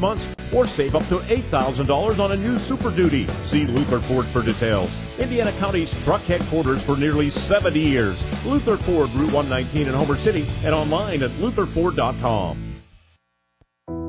months or save up to $8,000 on a new Super Duty. See Luther Ford for details. Indiana County's truck headquarters for nearly 70 years. Luther Ford, Route 119 in Homer City, and online at lutherford.com.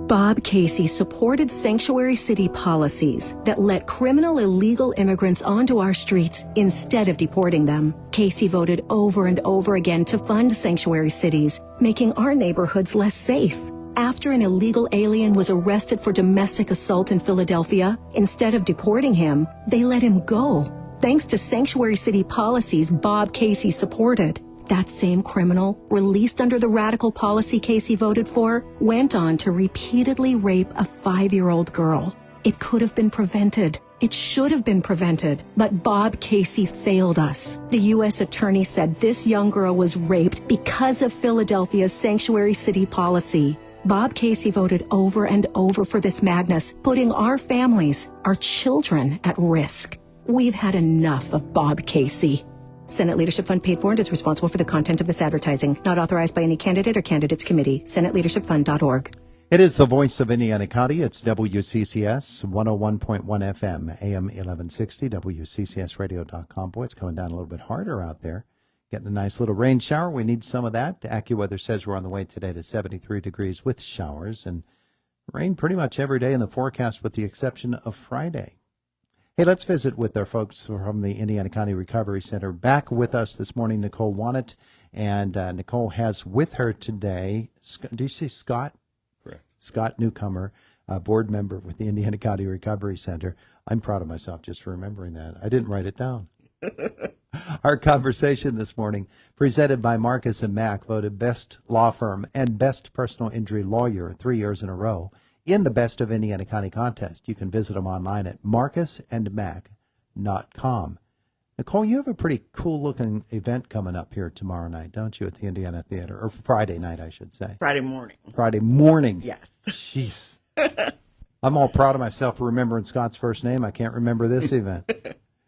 Bob Casey supported sanctuary city policies that let criminal illegal immigrants onto our streets instead of deporting them. Casey voted over and over again to fund sanctuary cities, making our neighborhoods less safe. After an illegal alien was arrested for domestic assault in Philadelphia, instead of deporting him, they let him go. Thanks to sanctuary city policies Bob Casey supported. That same criminal, released under the radical policy Casey voted for, went on to repeatedly rape a 5-year-old girl. It could have been prevented. It should have been prevented. But Bob Casey failed us. The U.S. attorney said this young girl was raped because of Philadelphia's sanctuary city policy. Bob Casey voted over and over for this madness, putting our families, our children, at risk. We've had enough of Bob Casey. Senate Leadership Fund paid for and is responsible for the content of this advertising. Not authorized by any candidate or candidates committee. SenateLeadershipFund.org. It is the voice of Indiana County. It's WCCS 101.1 FM, AM 1160, WCCSradio.com. Boy, it's coming down a little bit harder out there. Getting a nice little rain shower. We need some of that. AccuWeather says we're on the way today to 73 degrees with showers and rain pretty much every day in the forecast with the exception of Friday. Hey, let's visit with our folks from the Indiana County Recovery Center. Back with us this morning, Nicole Wannett, and Nicole has with her today, do you say Scott? Correct. Scott Newcomer, board member with the Indiana County Recovery Center. I'm proud of myself just for remembering that. I didn't write it down. Our conversation this morning, presented by Marcus and Mack, voted best law firm and best personal injury lawyer 3 years in a row in the Best of Indiana County contest. You can visit them online at marcusandmack.com. Nicole, you have a pretty cool-looking event coming up here tomorrow night, don't you, at the Indiana Theater? Or Friday night, I should say. Friday morning. Friday morning. Yes. Jeez. I'm all proud of myself for remembering Scott's first name. I can't remember this event.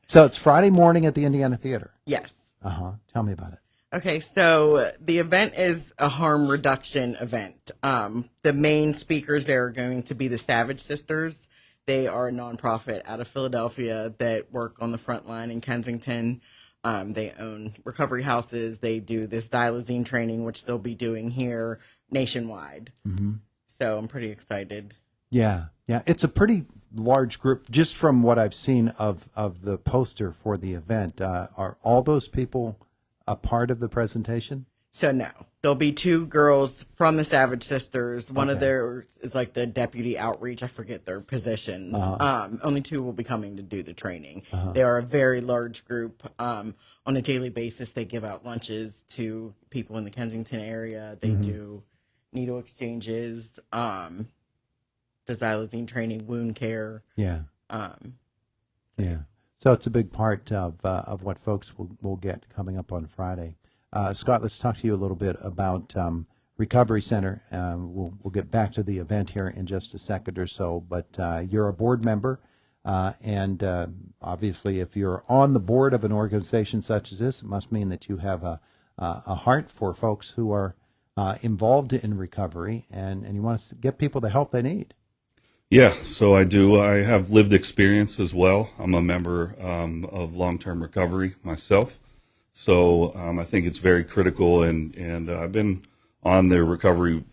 So it's Friday morning at the Indiana Theater. Yes. Tell me about it. Okay, so the event is a harm reduction event. The main speakers there are going to be the Savage Sisters. They are a nonprofit out of Philadelphia that work on the front line in Kensington. They own recovery houses. They do this xylazine training, which they'll be doing here nationwide. Mm-hmm. So I'm pretty excited. Yeah. It's a pretty large group. Just from what I've seen of the poster for the event, are all those people a part of the presentation? So no, there'll be 2 girls from the Savage Sisters. One of theirs is like the deputy outreach. I forget their positions. Only 2 will be coming to do the training. They are a very large group. On a daily basis, they give out lunches to people in the Kensington area. They do needle exchanges, the xylazine training, wound care. Yeah. So it's a big part of what folks will get coming up on Friday. Scott, let's talk to you a little bit about Recovery Center. We'll get back to the event here in just a second or so, but you're a board member, and obviously if you're on the board of an organization such as this, it must mean that you have a heart for folks who are involved in recovery, and you want to get people the help they need. Yeah, so I do. I have lived experience as well. I'm a member of long-term recovery myself. So I think it's very critical, and I've been on the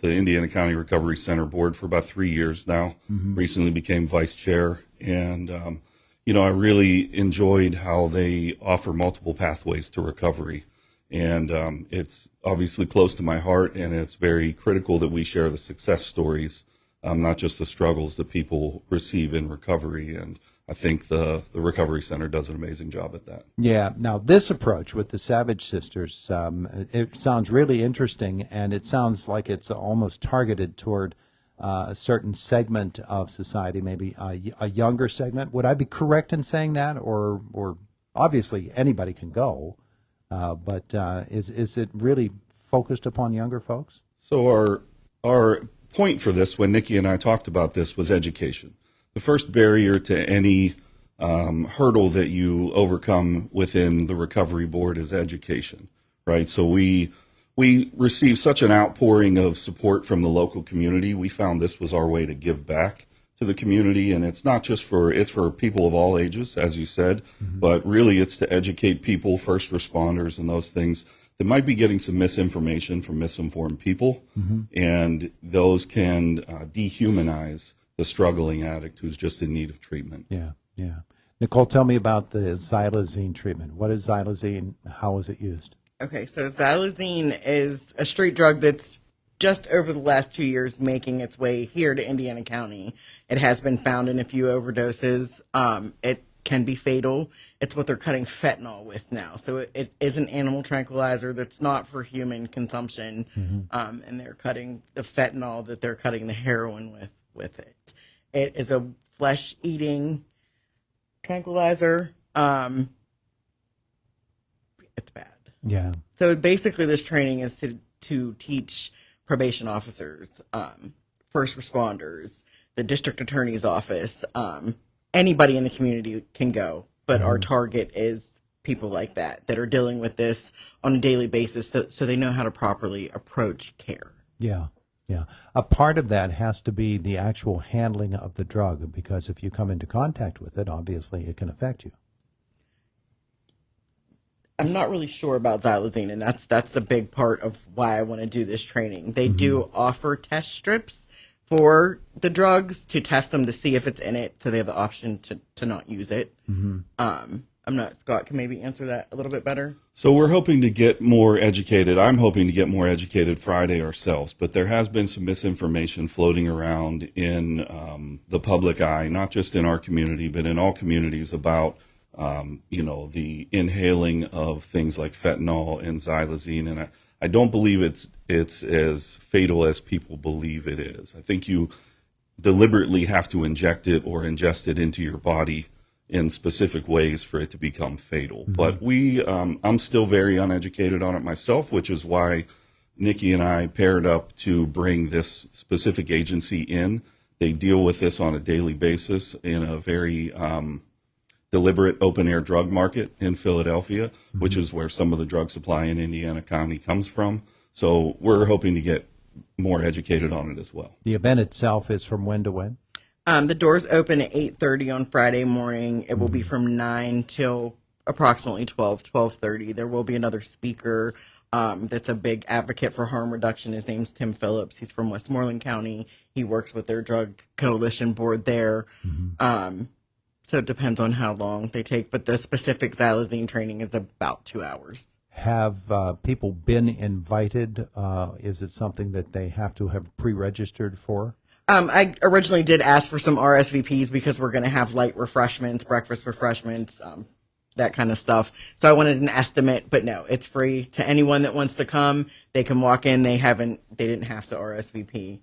Indiana County Recovery Center board for about 3 years now. Mm-hmm. Recently became vice chair, and I really enjoyed how they offer multiple pathways to recovery. And it's obviously close to my heart, and it's very critical that we share the success stories, not just the struggles that people receive in recovery. And I think the Recovery Center does an amazing job at that. Yeah. Now, this approach with the Savage Sisters, it sounds really interesting, and it sounds like it's almost targeted toward a certain segment of society, maybe a younger segment. Would I be correct in saying that? Or obviously anybody can go, but is it really focused upon younger folks? So our point for this, when Nikki and I talked about this, was education. The first barrier to any hurdle that you overcome within the recovery board is education, right? So we we received such an outpouring of support from the local community. We found this was our way to give back to the community, and it's not just it's for people of all ages, as you said, but really it's to educate people, first responders, and those things that might be getting some misinformation from misinformed people, and those can dehumanize the struggling addict who's just in need of treatment. Yeah, yeah. Nicole, tell me about the xylazine treatment. What is xylazine? How is it used? Okay, so xylazine is a street drug that's just over the last 2 years making its way here to Indiana County. It has been found in a few overdoses. It can be fatal. It's what they're cutting fentanyl with now. So it is an animal tranquilizer that's not for human consumption. And they're cutting the fentanyl that they're cutting the heroin with it. It is a flesh-eating tranquilizer. It's bad. Yeah. So basically this training is to teach probation officers, first responders, the district attorney's office, anybody in the community can go, but our target is people like that are dealing with this on a daily basis so they know how to properly approach care. Yeah, yeah. A part of that has to be the actual handling of the drug, because if you come into contact with it, obviously it can affect you. I'm not really sure about xylazine, and that's a big part of why I want to do this training. They do offer test strips for the drugs to test them to see if it's in it, so they have the option to not use it. Scott can maybe answer that a little bit better. So we're hoping to get more educated. I'm hoping to get more educated Friday ourselves, but there has been some misinformation floating around in the public eye, not just in our community, but in all communities about the inhaling of things like fentanyl and xylazine. And I don't believe it's as fatal as people believe it is. I think you deliberately have to inject it or ingest it into your body in specific ways for it to become fatal. But I'm still very uneducated on it myself, which is why Nikki and I paired up to bring this specific agency in. They deal with this on a daily basis in a very deliberate open-air drug market in Philadelphia, which is where some of the drug supply in Indiana County comes from. So we're hoping to get more educated on it as well. The event itself is from when to when? The doors open at 8:30 on Friday morning. It will be from 9 till approximately 12:30. There will be another speaker that's a big advocate for harm reduction. His name's Tim Phillips. He's from Westmoreland County. He works with their drug coalition board there. So it depends on how long they take, but the specific xylazine training is about 2 hours. Have people been invited? Is it something that they have to have pre-registered for? I originally did ask for some RSVPs because we're going to have light refreshments, breakfast refreshments, that kind of stuff. So I wanted an estimate, but no, it's free to anyone that wants to come. They can walk in. They didn't have to RSVP.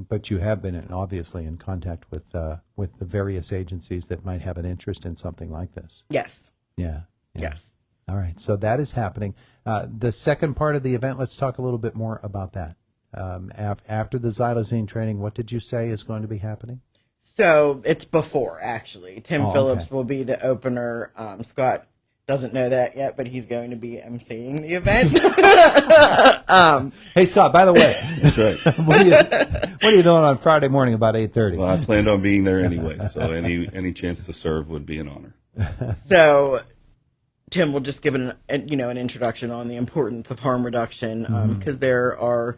But you have been obviously in contact with the various agencies that might have an interest in something like this. Yes. Yeah. Yes. All right. So that is happening. The second part of the event, let's talk a little bit more about that. After the xylazine training, what did you say is going to be happening? So it's before, actually. Tim Phillips will be the opener. Scott doesn't know that yet, but he's going to be emceeing the event. Hey, Scott, by the way. That's right. what are you doing on Friday morning about 8:30? Well, I planned on being there anyway, so any chance to serve would be an honor. So Tim will just give an introduction on the importance of harm reduction, because there are,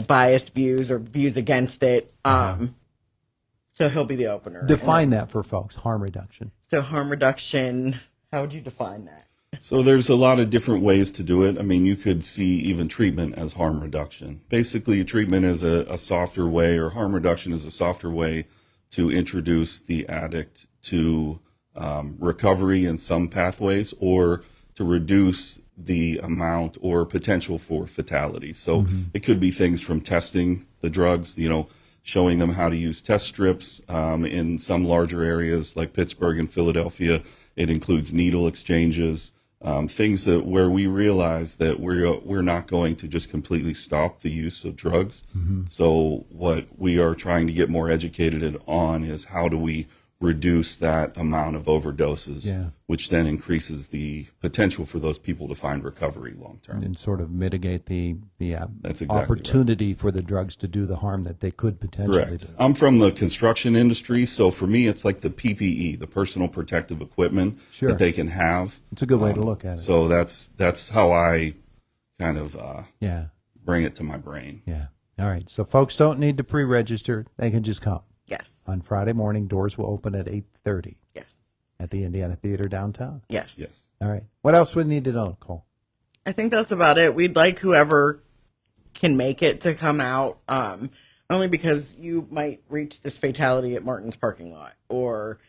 biased views or views against it. So he'll be the opener. Define that for folks, harm reduction. So harm reduction, how would you define that? So there's a lot of different ways to do it. I mean, you could see even treatment as harm reduction. Basically, treatment is a softer way, or harm reduction is a softer way to introduce the addict to recovery in some pathways, or to reduce the amount or potential for fatality. So it could be things from testing the drugs, showing them how to use test strips. In some larger areas like Pittsburgh and Philadelphia, it includes needle exchanges, things where we realize that we're not going to just completely stop the use of drugs. So what we are trying to get more educated on is how do we reduce that amount of overdoses, Yeah. which then increases the potential for those people to find recovery long term. And sort of mitigate the That's exactly opportunity for the drugs to do the harm that they could potentially Correct. do. I'm from the construction industry, so for me, it's like the PPE, the personal protective equipment Sure. that they can have. It's a good way to look at it. So that's how I kind of Yeah, bring it to my brain. yeah. All right. So folks don't need to pre-register. They can just come. Yes. On Friday morning, doors will open at 8:30 Yes. at the Indiana Theater downtown. Yes. Yes. All right. What else would we need to know, Nicole? I think that's about it. We'd like whoever can make it to come out, only because you might reach this fatality at Martin's parking lot, or,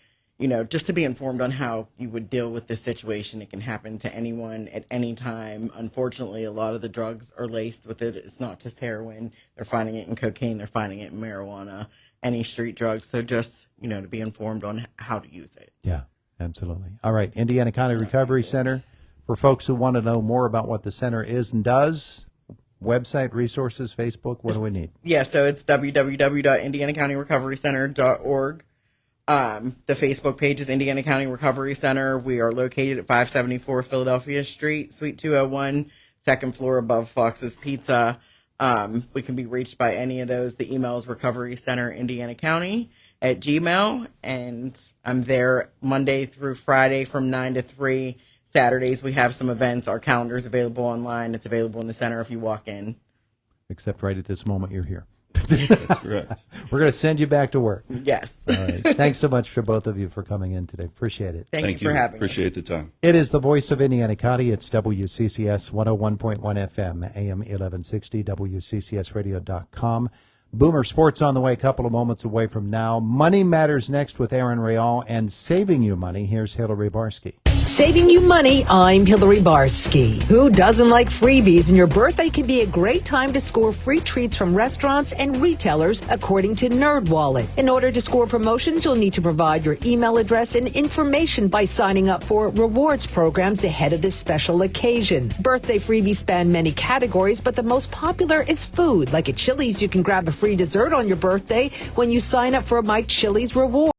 just to be informed on how you would deal with this situation. It can happen to anyone at any time. Unfortunately, a lot of the drugs are laced with it. It's not just heroin. They're finding it in cocaine. They're finding it in marijuana, any street drugs. So just, to be informed on how to use it. Yeah, absolutely. All right. Indiana County Recovery Center. For folks who want to know more about what the center is and does, website, resources, Facebook, what do we need? Yeah, so it's www.indianacountyrecoverycenter.org. The Facebook page is Indiana County Recovery Center. We are located at 574 Philadelphia Street, Suite 201, second floor above Fox's Pizza. We can be reached by any of those. The email is recoverycenterindianacounty@gmail.com, and I'm there Monday through Friday from 9 to 3. Saturdays we have some events. Our calendar is available online. It's available in the center if you walk in. Except right at this moment, you're here. That's correct. We're going to send you back to work. Yes. All right. Thanks so much for both of you for coming in today. Appreciate it. Thank you for having me. Appreciate the time. It is the voice of Indiana County. It's WCCS 101.1 FM, AM 1160, WCCSradio.com. Boomer Sports on the way, a couple of moments away from now. Money Matters next with Aaron Real, and saving you money. Here's Hillary Barsky. Saving you money, I'm Hillary Barsky. Who doesn't like freebies? And your birthday can be a great time to score free treats from restaurants and retailers, according to NerdWallet. In order to score promotions, you'll need to provide your email address and information by signing up for rewards programs ahead of this special occasion. Birthday freebies span many categories, but the most popular is food. Like at Chili's, you can grab a free dessert on your birthday when you sign up for My Chili's Rewards.